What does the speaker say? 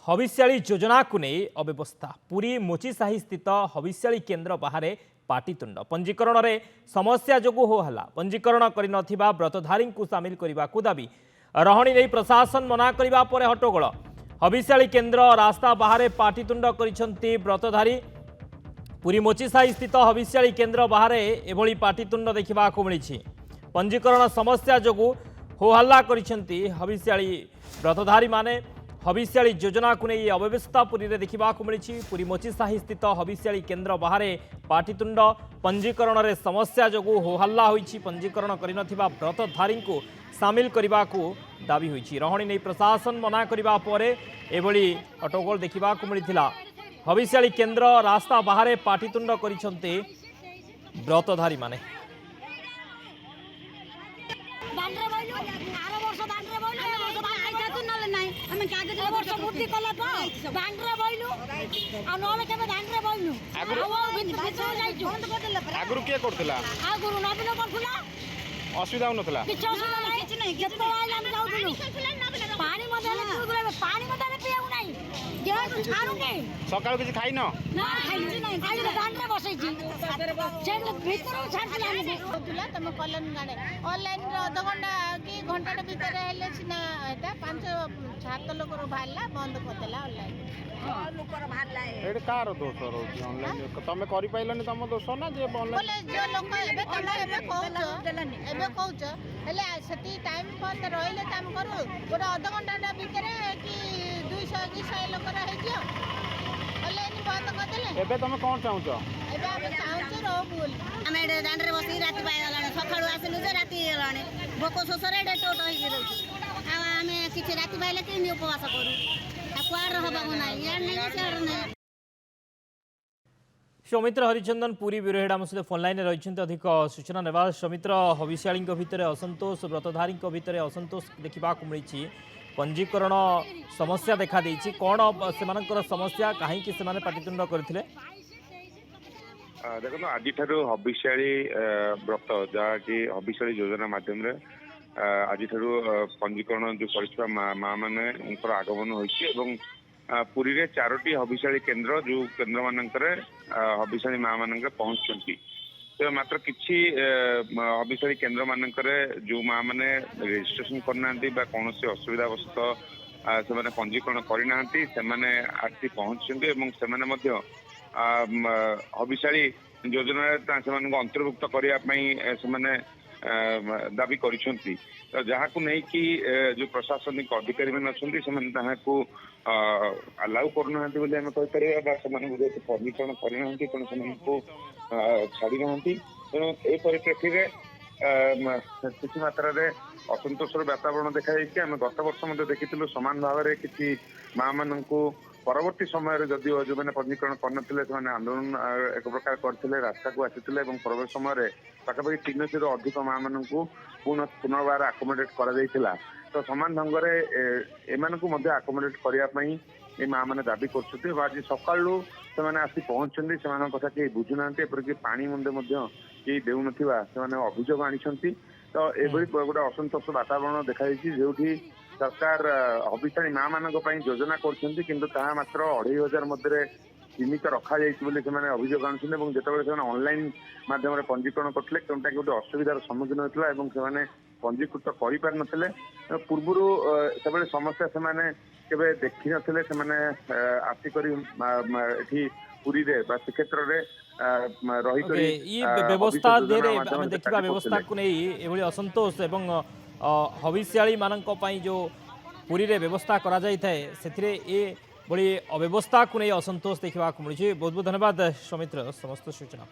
हविष्याली योजना को नहीं अव्यवस्था पुरी मोचीसाही स्थित हविष्याली केन्द्र बाहर पाटितुंड पंजीकरण में समस्या जो हो हला पंजीकरण कर व्रतधारी को सामिल करने को दाबी रही नहीं प्रशासन मना करने पर हट्टगोल हविष्याली केन्द्र रास्ता बाहर पाटितुंड कर व्रतधारी पुरी मोचीसाही स्थित हविष्याली केन्द्र बाहर एभली पाटितुंड देखा मिली पंजीकरण समस्या जो हो हल्ला कर हविष्याली व्रतधारी माने हविष्याली योजना को नहीं अव्यवस्था पुरी में देखा मिली पुरी मोचीसाही स्थित हविष्याली केन्द्र बाहर पाटितुंड पंजीकरण में समस्या जो हो हल्ला होती पंजीकरण कर व्रतधारी को सामिल करने को दाबी होती रही नहीं प्रशासन मना करने पर एभली हट्टगोल देखा मिलता हविष्याली केन्द्र रास्ता बाहर पाटितुंड कर व्रतधारी माने आगुरु किए करथिला आगुरु नबीन करथिला असुविधा होनथला किछ असुविधा नाही किछ नाही केतो आइल हम जाउथुलु पानी मदले पिउगले पानी मदले पिउ नाही जे खानु के सकाळ किछ खाइ न ना खाइ नाही खाइ दांडरे बसै छी जेले भितर छाडला हम होतुला तमे कलन गाडे ऑनलाइन रे आधा घंटा की घंटा भीतर हेले सिना एटा 5 7 लोक रो भाला बंद करदेला ऑनलाइन लोकर भाला एड कार दोष रहउची ऑनलाइन तमे करि पाइलनी तम दोष ना जे ऑनलाइन बोले जो लोक एबे तमे एबे कहउछ हेले सेती टाइम बंद रहिले काम करू गोटे आधा घंटा भीतर कि 200 कि 100 लोक रहि जियो ऑनलाइन बंद करदेले एबे तमे कोन चाहउछ एबे हम चाहउछ रो बोल हमें दांडरे बसी राती पाइ गलाने सखाळु आसिनु जे राती गलाने भोको सोसरे डे टोट होई रहउछ आ हमें किछ राती पाइले कि उपवास करू सौमित्र हरिचंदन पुरी ब्यूरो सहित फोन लाइन रही अधिक सूचना नेबा सौमित्र हविष्याली भितर असंतोष व्रतधारी भितर असंतोष देखा मिली पंजीकरण समस्या देखा देछि कौन से समस्या कहीं से पाटितुंड करथिले देखो आज हविष्याली व्रत जहाँकि हविष्याली योजना माध्यम आज पंजीकरण जो कर माँ मान आगमन होती पुरी रे 4टी हविष्याली केन्द्र जो केन्द्र मानक हविष्याली माँ मान पहुंचती तो मात्र किसी हविष्याली केन्द्र मानक जो माँ मैंने रजिस्ट्रेशन करना कौन से असुविधावशत से पंजीकरण करना से आसी पहुंचते हविष्याली योजना अंतर्भुक्त करने दाबी करिसेंती तो जहाँ को नहीं कि जो प्रशासनिक अधिकारी मैंने अच्छा को अलाउ करना पंजीकरण करना तेणु छाड़ी ना तेणु ये परिप्रेक्षी किसी मात्रा असंतोषर वातावरण देखा आम गत वर्ष देखी सामान भाव में किसी माँ मान परवर्ती समय जदि जो मैंने पंजीकरण करते आंदोलन एक प्रकार करते रास्ता को आसी परवर्ती समय पाखापाखि 300 अधिक माँ मान पुनर्बार आकोमोडेट कर तो सामान ढंग से एम आकोमोडेट करने ये माँ मैंने दाबी कर आज सकालू से आसी पहुंचती से कथा कहीं बुझुना एपरिक पानी मुंडे कहीं देउन से अभियोग आनी तो ये गोटे असंतोष वातावरण देखा जो सरकार हविष्याली माँ मान योजना कर मात्र 2500 मध्य सीमित रखा जाए अभियोग आनुन जिते ऑनलाइन मध्यम पंजीकरण करते क्योंटा कि गोटे असुविधार सम्मुखीन होता है पंजीकृत कर पार नथिले पूर्वर से समस्या से देखी नथिले आसिक पुरी रे श्रीक्षेत्र व्यवस्था देखा व्यवस्था को नहीं असंतोष एवं हविष्याली मानक जो पुरी रे व्यवस्था करा जाय थाए सेथिरे ए बड़ी अव्यवस्था को नहीं असंतोष देखा मिली बहुत बहुत धन्यवाद सौमित्र समस्त सूचना।